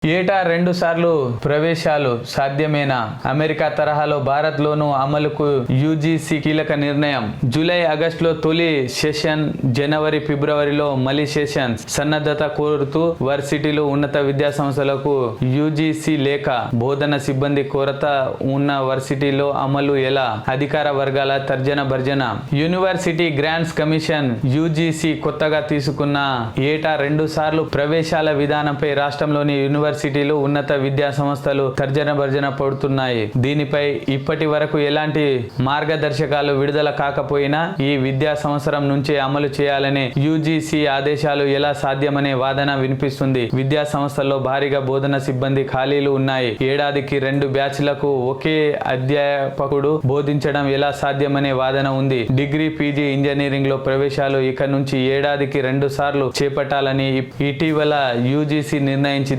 ఏటా 2 సార్లు ప్రవేశాలు సాధ్యమేనా? అమెరికా తరహాలో భారత్లోనూ అమలుకు యూజీసీ కీలక నిర్ణయం. జూలై, ఆగస్టులో తొలి సెషన్, జనవరి, ఫిబ్రవరిలో మలి సెషన్. సన్నద్ధత కోరుతూ వర్సిటీలు, ఉన్నత విద్యాసంస్థలకు యూజీసీ లేఖ. బోధన సిబ్బంది కొరత ఉన్న వర్సిటీలో అమలు ఎలా? అధికార వర్గాల తర్జన భర్జన. యూనివర్సిటీ గ్రాంట్స్ కమిషన్ యూజీసీ కొత్తగా తీసుకున్న ఏటా 2 సార్లు ప్రవేశాల విధానంపై రాష్ట్రంలోని యూనివర్సిటీలు, ఉన్నత విద్యా సంస్థలు తర్జన భర్జన పడుతున్నాయి. దీనిపై ఇప్పటి వరకు ఎలాంటి మార్గదర్శకాలు విడుదల కాకపోయినా ఈ విద్యా సంవత్సరం నుంచే అమలు చేయాలనే యూజీసీ ఆదేశాలు ఎలా సాధ్యమనే వాదన వినిపిస్తుంది. విద్యా సంస్థల్లో భారీగా బోధన సిబ్బంది ఖాళీలు ఉన్నాయి. ఏడాదికి 2 బ్యాచ్లకు ఒకే అధ్యాపకుడు బోధించడం ఎలా సాధ్యమనే వాదన ఉంది. డిగ్రీ, పీజీ, ఇంజనీరింగ్ లో ప్రవేశాలు ఇక నుంచి ఏడాదికి 2 సార్లు చేపట్టాలని ఇటీవల యూజీసీ నిర్ణయించింది.